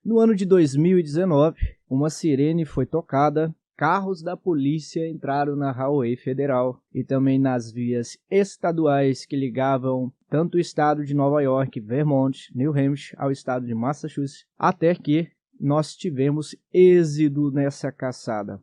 No ano de 2019, uma sirene foi tocada, carros da polícia entraram na Highway Federal e também nas vias estaduais que ligavam tanto o estado de Nova York, Vermont, New Hampshire ao estado de Massachusetts, até que nós tivemos êxito nessa caçada.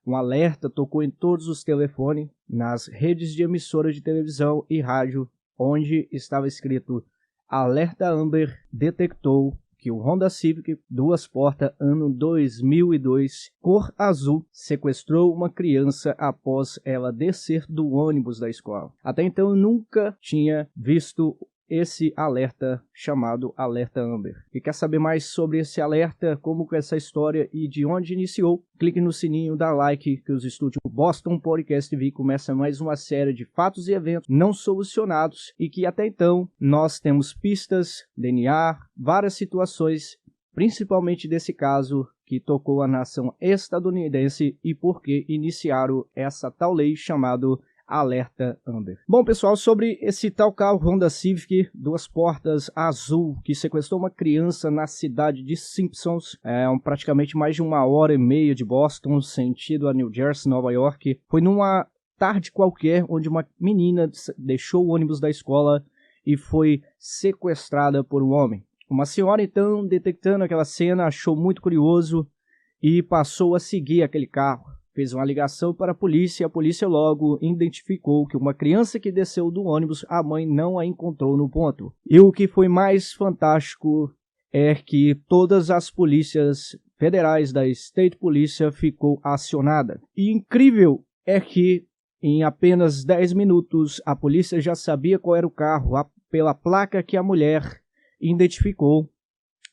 Um alerta tocou em todos os telefones, nas redes de emissoras de televisão e rádio, onde estava escrito Alerta Amber detectou que o Honda Civic duas portas ano 2002, cor azul, sequestrou uma criança após ela descer do ônibus da escola. Até então eu nunca tinha visto esse alerta chamado Alerta Amber. E quer saber mais sobre esse alerta, como que essa história e de onde iniciou? Clique no sininho, dá like, que os estúdios Boston Podcast TV começa mais uma série de fatos e eventos não solucionados e que até então nós temos pistas, DNA, várias situações, principalmente desse caso que tocou a nação estadunidense e por que iniciaram essa tal lei chamado Alerta Amber. Bom, pessoal, sobre esse tal carro Honda Civic duas portas azul que sequestrou uma criança na cidade de Simpsons, praticamente mais de 1h30 de Boston, sentido a New Jersey, Nova York. Foi numa tarde qualquer onde uma menina deixou o ônibus da escola e foi sequestrada por um homem. Uma senhora, então, detectando aquela cena, achou muito curioso e passou a seguir aquele carro. Fez uma ligação para a polícia e a polícia logo identificou que uma criança que desceu do ônibus, a mãe não a encontrou no ponto. E o que foi mais fantástico é que todas as polícias federais da State Police ficou acionada. E incrível é que em apenas 10 minutos a polícia já sabia qual era o carro, pela placa que a mulher identificou,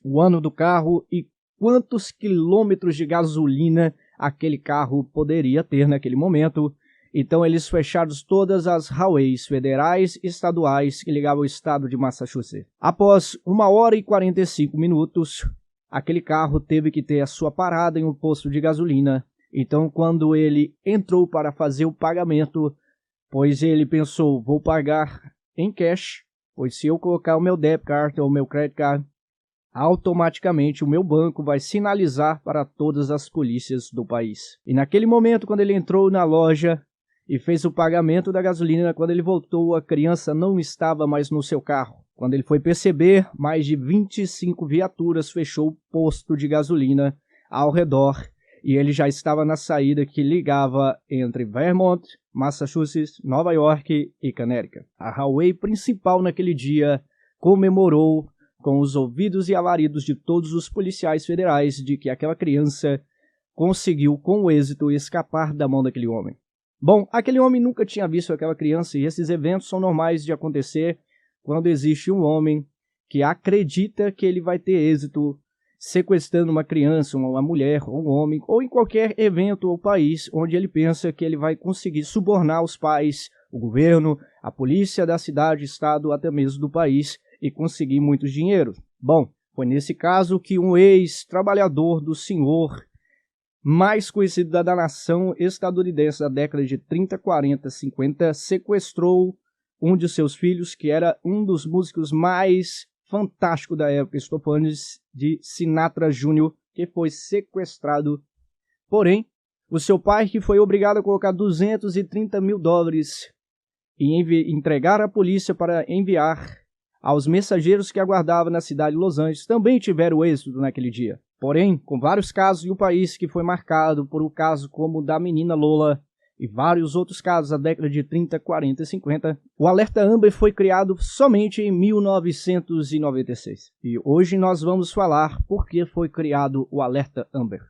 o ano do carro e quantos quilômetros de gasolina aquele carro poderia ter naquele momento. Então eles fecharam todas as highways federais e estaduais que ligavam o estado de Massachusetts. Após 1h45, aquele carro teve que ter a sua parada em um posto de gasolina. Então quando ele entrou para fazer o pagamento, pois ele pensou, vou pagar em cash, pois se eu colocar o meu debit card ou o meu credit card, automaticamente o meu banco vai sinalizar para todas as polícias do país. E naquele momento, quando ele entrou na loja e fez o pagamento da gasolina, quando ele voltou, a criança não estava mais no seu carro. Quando ele foi perceber, mais de 25 viaturas fechou o posto de gasolina ao redor e ele já estava na saída que ligava entre Vermont, Massachusetts, Nova York e Connecticut. A highway principal naquele dia comemorou com os ouvidos e alaridos de todos os policiais federais de que aquela criança conseguiu com êxito escapar da mão daquele homem. Bom, aquele homem nunca tinha visto aquela criança e esses eventos são normais de acontecer quando existe um homem que acredita que ele vai ter êxito sequestrando uma criança, uma mulher, ou um homem, ou em qualquer evento ou país onde ele pensa que ele vai conseguir subornar os pais, o governo, a polícia da cidade, estado, até mesmo do país, e conseguir muito dinheiro. Bom, foi nesse caso que um ex-trabalhador do senhor, mais conhecido da nação estadunidense da década de 30, 40, 50, sequestrou um de seus filhos, que era um dos músicos mais fantásticos da época. Estou falando de Sinatra Jr., que foi sequestrado. Porém, o seu pai, que foi obrigado a colocar $230 mil e entregar à polícia para enviar aos mensageiros que aguardavam na cidade de Los Angeles, também tiveram êxito naquele dia. Porém, com vários casos em um país que foi marcado por um caso como o da menina Lola e vários outros casos da década de 30, 40 e 50, o Alerta Amber foi criado somente em 1996. E hoje nós vamos falar por que foi criado o Alerta Amber.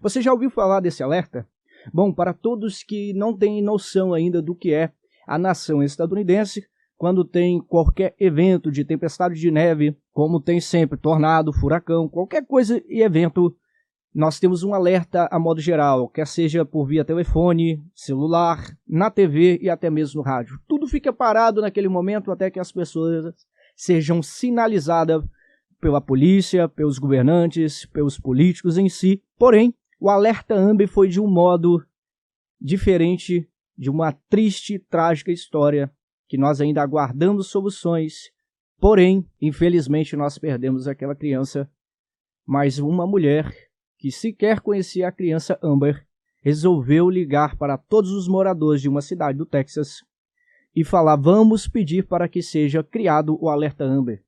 Você já ouviu falar desse alerta? Bom, para todos que não têm noção ainda do que é a nação estadunidense, quando tem qualquer evento de tempestade de neve, como tem sempre tornado, furacão, qualquer coisa e evento, nós temos um alerta a modo geral, quer seja por via telefone, celular, na TV e até mesmo no rádio. Tudo fica parado naquele momento até que as pessoas sejam sinalizadas pela polícia, pelos governantes, pelos políticos em si. Porém, o Alerta Amber foi de um modo diferente, de uma triste e trágica história que nós ainda aguardamos soluções, porém, infelizmente, nós perdemos aquela criança. mas uma mulher que sequer conhecia a criança Amber resolveu ligar para todos os moradores de uma cidade do Texas e falar: vamos pedir para que seja criado o alerta Amber.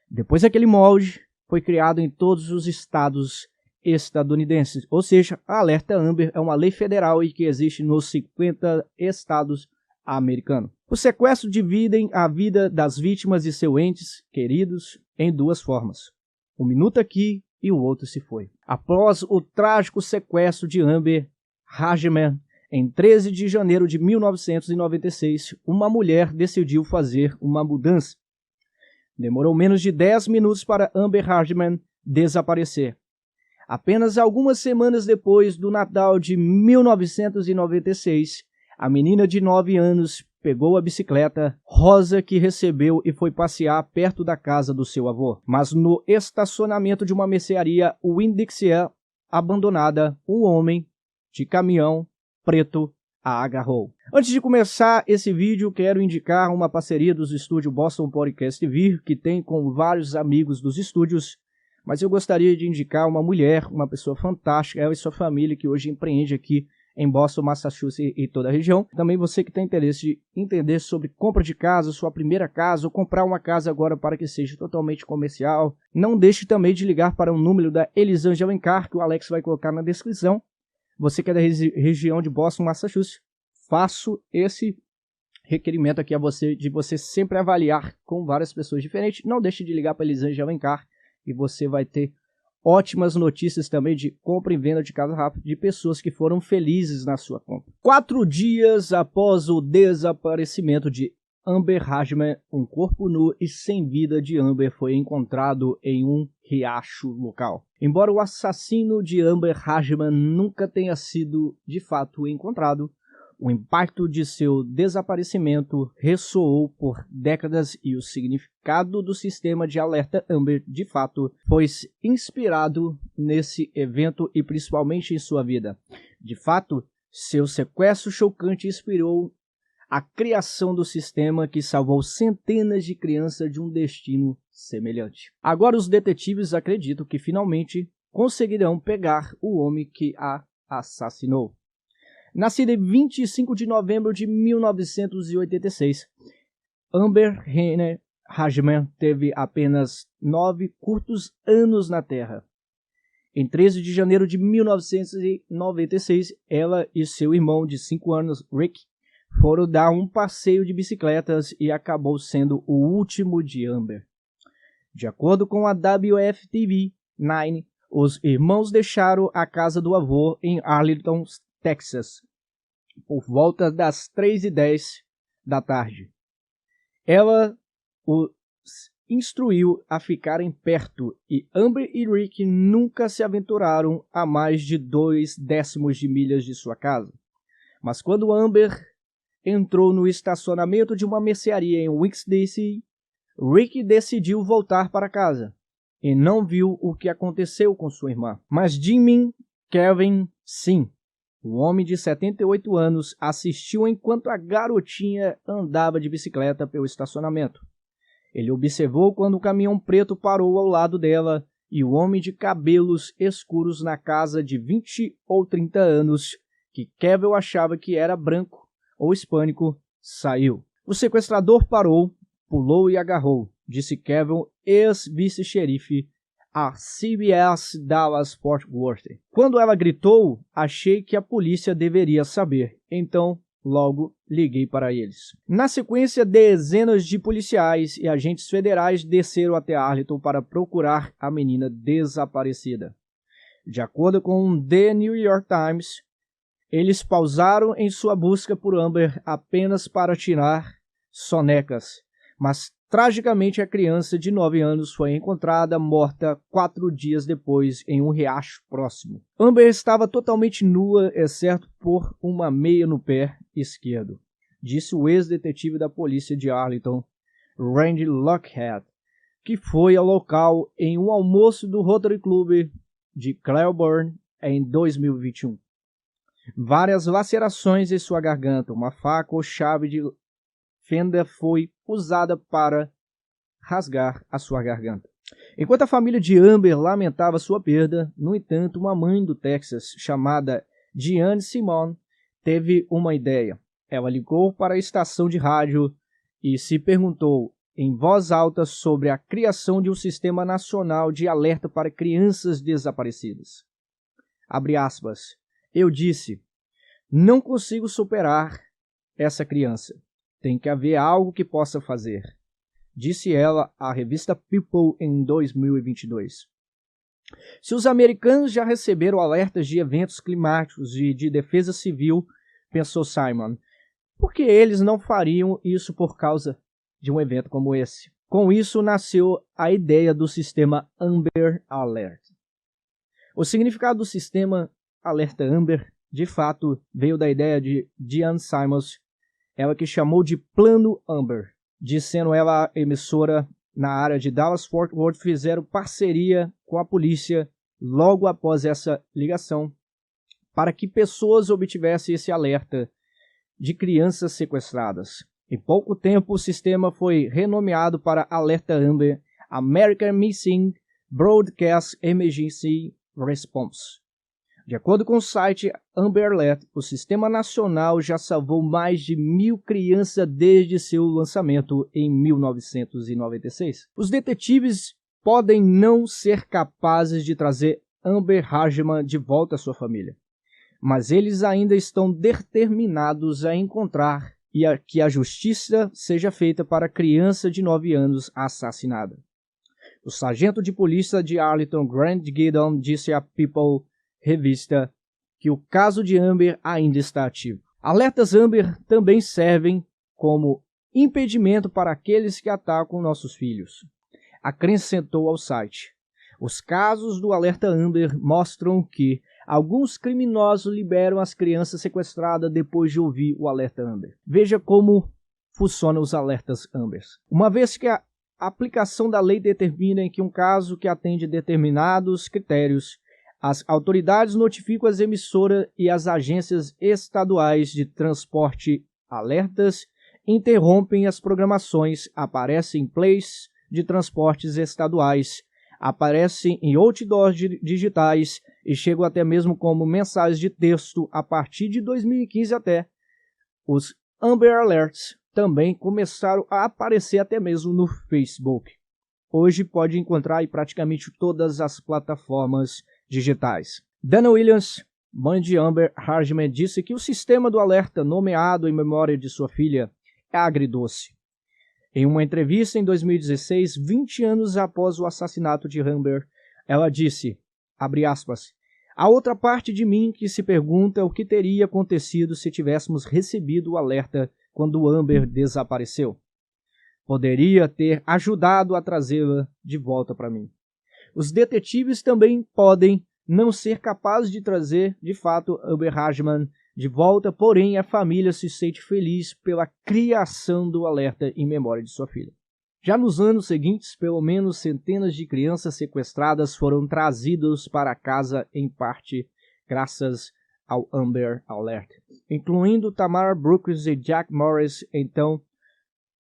Depois aquele molde foi criado em todos os estados estadunidenses, ou seja, a alerta Amber é uma lei federal e que existe nos 50 estados americanos. O sequestro divide a vida das vítimas e seus entes queridos em duas formas: um minuto aqui e o outro se foi. Após o trágico sequestro de Amber Hagman, em 13 de janeiro de 1996, uma mulher decidiu fazer uma mudança. Demorou menos de 10 minutos para Amber Hagman desaparecer. Apenas algumas semanas depois do Natal de 1996, a menina de 9 anos pegou a bicicleta rosa que recebeu e foi passear perto da casa do seu avô. Mas no estacionamento de uma mercearia Winn-Dixie abandonada, um homem de caminhão preto a agarrou. Antes de começar esse vídeo, quero indicar uma parceria dos estúdios Boston Podcast TV, que tem com vários amigos dos estúdios, mas eu gostaria de indicar uma mulher, uma pessoa fantástica, ela e sua família, que hoje empreende aqui em Boston, Massachusetts e toda a região. Também você que tem interesse de entender sobre compra de casa, sua primeira casa, ou comprar uma casa agora para que seja totalmente comercial, não deixe também de ligar para o número da Elisângela Alencar, que o Alex vai colocar na descrição. Você que é da região de Boston, Massachusetts, faço esse requerimento aqui a você, de você sempre avaliar com várias pessoas diferentes. Não deixe de ligar para a Elisângela Alencar e você vai ter ótimas notícias também de compra e venda de casa rápida de pessoas que foram felizes na sua compra. 4 dias após o desaparecimento de Amber Hagman, um corpo nu e sem vida de Amber foi encontrado em um riacho local. Embora o assassino de Amber Hagman nunca tenha sido de fato encontrado, o impacto de seu desaparecimento ressoou por décadas e o significado do sistema de alerta Amber, de fato, foi inspirado nesse evento e principalmente em sua vida. De fato, seu sequestro chocante inspirou a criação do sistema que salvou centenas de crianças de um destino semelhante. Agora os detetives acreditam que finalmente conseguirão pegar o homem que a assassinou. Nascida em 25 de novembro de 1986, Amber Hagman teve apenas 9 curtos anos na Terra. Em 13 de janeiro de 1996, ela e seu irmão de 5 anos, Rick, foram dar um passeio de bicicletas e acabou sendo o último de Amber. De acordo com a WFTV-9, os irmãos deixaram a casa do avô em Arlington, Texas, por volta das 3h10 da tarde. Ela os instruiu a ficarem perto e Amber e Rick nunca se aventuraram a mais de 0,2 de milhas de sua casa. Mas quando Amber entrou no estacionamento de uma mercearia em Winn-Dixie, Rick decidiu voltar para casa e não viu o que aconteceu com sua irmã. Mas Jimmy Kevin, sim, um homem de 78 anos, assistiu enquanto a garotinha andava de bicicleta pelo estacionamento. Ele observou quando o caminhão preto parou ao lado dela e o homem de cabelos escuros na casa de 20 ou 30 anos, que Kevin achava que era branco ou hispânico, saiu. O sequestrador parou, pulou e agarrou, disse Kevin, ex-vice-xerife, a CBS Dallas-Fort Worth. Quando ela gritou, achei que a polícia deveria saber, então logo liguei para eles. Na sequência, dezenas de policiais e agentes federais desceram até Arlington para procurar a menina desaparecida. De acordo com The New York Times, eles pausaram em sua busca por Amber apenas para tirar sonecas, mas tragicamente a criança de 9 anos foi encontrada morta 4 dias depois em um riacho próximo. Amber estava totalmente nua, exceto por uma meia no pé esquerdo, disse o ex-detetive da polícia de Arlington, Randy Lockhead, que foi ao local em um almoço do Rotary Club de Cleburne em 2021. Várias lacerações em sua garganta, uma faca ou chave de fenda foi usada para rasgar a sua garganta. Enquanto a família de Amber lamentava sua perda, no entanto, uma mãe do Texas, chamada Diane Simon, teve uma ideia. Ela ligou para a estação de rádio e se perguntou em voz alta sobre a criação de um sistema nacional de alerta para crianças desaparecidas. Abre aspas. Eu disse, não consigo superar essa criança. Tem que haver algo que possa fazer. Disse ela à revista People em 2022. Se os americanos já receberam alertas de eventos climáticos e de defesa civil, pensou Simon, por que eles não fariam isso por causa de um evento como esse? Com isso nasceu a ideia do sistema Amber Alert. O significado do sistema Alerta Amber, de fato, veio da ideia de Diane Simons, ela que chamou de Plano Amber. Dizendo ela, a emissora na área de Dallas-Fort Worth fizeram parceria com a polícia logo após essa ligação para que pessoas obtivessem esse alerta de crianças sequestradas. Em pouco tempo, o sistema foi renomeado para Alerta Amber American Missing Broadcast Emergency Response. De acordo com o site Amber Alert, o Sistema Nacional já salvou mais de 1.000 crianças desde seu lançamento em 1996. Os detetives podem não ser capazes de trazer Amber Hardman de volta à sua família, mas eles ainda estão determinados a encontrar e que a justiça seja feita para a criança de 9 anos assassinada. O sargento de polícia de Arlington, Grant Giddon, disse à People revista que o caso de Amber ainda está ativo. Alertas Amber também servem como impedimento para aqueles que atacam nossos filhos, acrescentou ao site. Os casos do Alerta Amber mostram que alguns criminosos liberam as crianças sequestradas depois de ouvir o Alerta Amber. Veja como funcionam os alertas Amber. Uma vez que a aplicação da lei determina que um caso que atende determinados critérios, as autoridades notificam as emissoras e as agências estaduais de transporte alertas, interrompem as programações, aparecem em plays de transportes estaduais, aparecem em outdoors digitais e chegam até mesmo como mensagens de texto a partir de 2015 até. Os Amber Alerts também começaram a aparecer até mesmo no Facebook. Hoje pode encontrar em praticamente todas as plataformas digitais. Dana Williams, mãe de Amber Hardman, disse que o sistema do alerta nomeado em memória de sua filha é agridoce. Em uma entrevista em 2016, 20 anos após o assassinato de Amber, ela disse, abre aspas, há outra parte de mim que se pergunta o que teria acontecido se tivéssemos recebido o alerta quando Amber desapareceu. Poderia ter ajudado a trazê-la de volta para mim. Os detetives também podem não ser capazes de trazer, de fato, Amber Hardman de volta, porém a família se sente feliz pela criação do alerta em memória de sua filha. Já nos anos seguintes, pelo menos centenas de crianças sequestradas foram trazidas para casa, em parte graças ao Amber Alert, incluindo Tamara Brooks e Jack Morris, então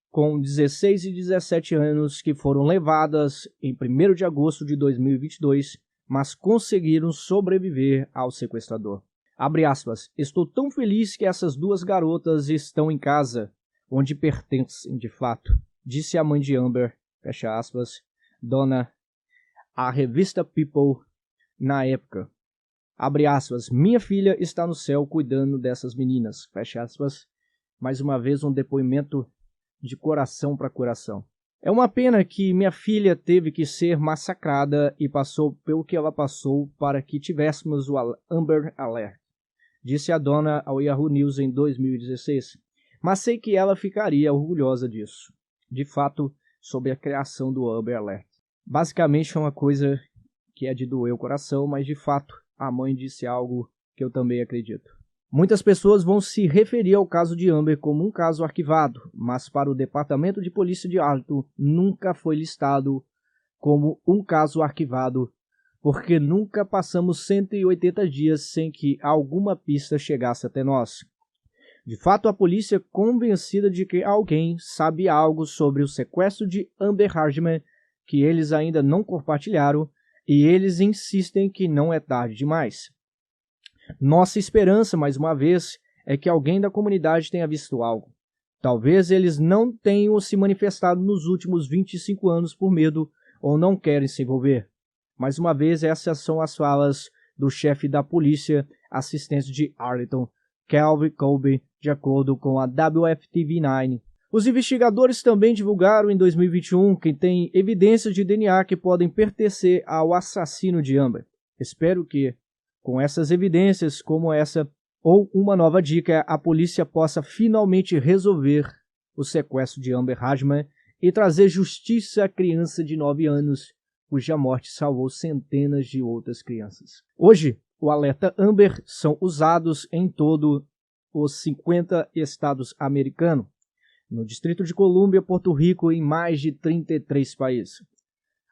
com 16 e 17 anos, que foram levadas em 1º de agosto de 2022, mas conseguiram sobreviver ao sequestrador. Abre aspas, estou tão feliz que essas duas garotas estão em casa, onde pertencem de fato, disse a mãe de Amber, fecha aspas, dona à revista People na época. Abre aspas, minha filha está no céu cuidando dessas meninas, fecha aspas, mais uma vez um depoimento de coração para coração. É uma pena que minha filha teve que ser massacrada e passou pelo que ela passou para que tivéssemos o Amber Alert, disse a dona ao Yahoo News em 2016. Mas sei que ela ficaria orgulhosa disso. De fato, sobre a criação do Amber Alert. Basicamente é uma coisa que é de doer o coração, mas de fato a mãe disse algo que eu também acredito. Muitas pessoas vão se referir ao caso de Amber como um caso arquivado, mas para o Departamento de Polícia de Arlington nunca foi listado como um caso arquivado, porque nunca passamos 180 dias sem que alguma pista chegasse até nós. De fato, a polícia é convencida de que alguém sabe algo sobre o sequestro de Amber Hardman que eles ainda não compartilharam e eles insistem que não é tarde demais. Nossa esperança, mais uma vez, é que alguém da comunidade tenha visto algo. Talvez eles não tenham se manifestado nos últimos 25 anos por medo ou não querem se envolver. Mais uma vez, essas são as falas do chefe da polícia assistente de Arlington, Calvin Colby, de acordo com a WFTV9. Os investigadores também divulgaram em 2021 que tem evidências de DNA que podem pertencer ao assassino de Amber. Espero que, com essas evidências como essa, ou uma nova dica, a polícia possa finalmente resolver o sequestro de Amber Hardman e trazer justiça à criança de 9 anos, cuja morte salvou centenas de outras crianças. Hoje, o alerta Amber são usados em todos os 50 estados americanos, no Distrito de Colômbia, Porto Rico e em mais de 33 países.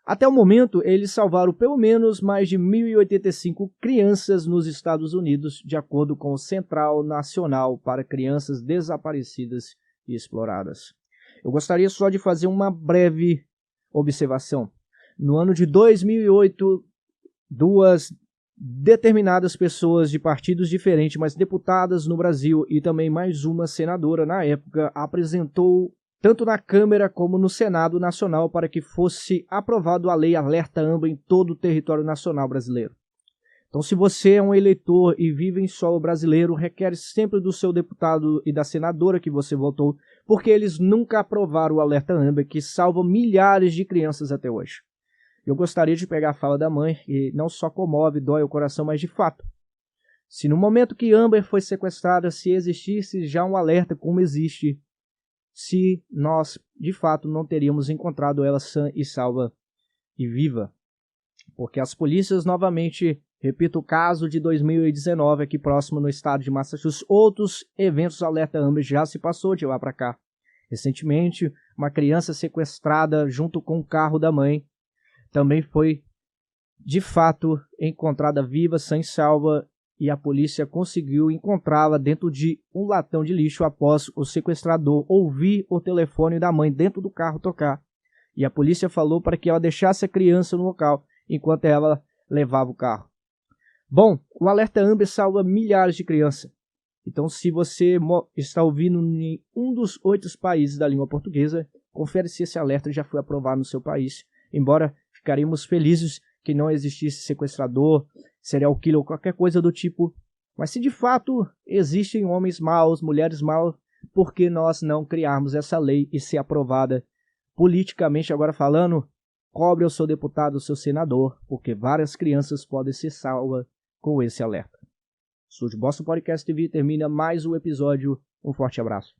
Até o momento, eles salvaram pelo menos mais de 1.085 crianças nos Estados Unidos, de acordo com o Central Nacional para Crianças Desaparecidas e Exploradas. Eu gostaria só de fazer uma breve observação. No ano de 2008, duas determinadas pessoas de partidos diferentes, mas deputadas no Brasil e também mais uma senadora na época, apresentou tanto na Câmara como no Senado Nacional para que fosse aprovado a lei Alerta Amber em todo o território nacional brasileiro. Então, se você é um eleitor e vive em solo brasileiro, requer sempre do seu deputado e da senadora que você votou, porque eles nunca aprovaram o Alerta Amber, que salva milhares de crianças até hoje. Eu gostaria de pegar a fala da mãe, e não só comove, dói o coração, mas de fato. Se no momento que Amber foi sequestrada, se existisse já um alerta como existe, se nós, de fato, não teríamos encontrado ela sã e salva e viva. Porque as polícias, novamente, repito o caso de 2019 aqui próximo no estado de Massachusetts, outros eventos alerta Amber já se passou de lá para cá. Recentemente, uma criança sequestrada junto com o carro da mãe também foi, de fato, encontrada viva, sã e salva, e a polícia conseguiu encontrá-la dentro de um latão de lixo após o sequestrador ouvir o telefone da mãe dentro do carro tocar. E a polícia falou para que ela deixasse a criança no local enquanto ela levava o carro. Bom, o Alerta Amber salva milhares de crianças. Então, se você está ouvindo em um dos 8 países da língua portuguesa, confere se esse alerta já foi aprovado no seu país. Embora ficaríamos felizes que não existisse sequestrador, serial killer ou qualquer coisa do tipo. Mas se de fato existem homens maus, mulheres maus, por que nós não criarmos essa lei e ser aprovada politicamente agora falando? Cobre ao seu deputado, ao seu senador, porque várias crianças podem ser salvas com esse alerta. Sou de Boston Podcast TV, termina mais um episódio. Um forte abraço.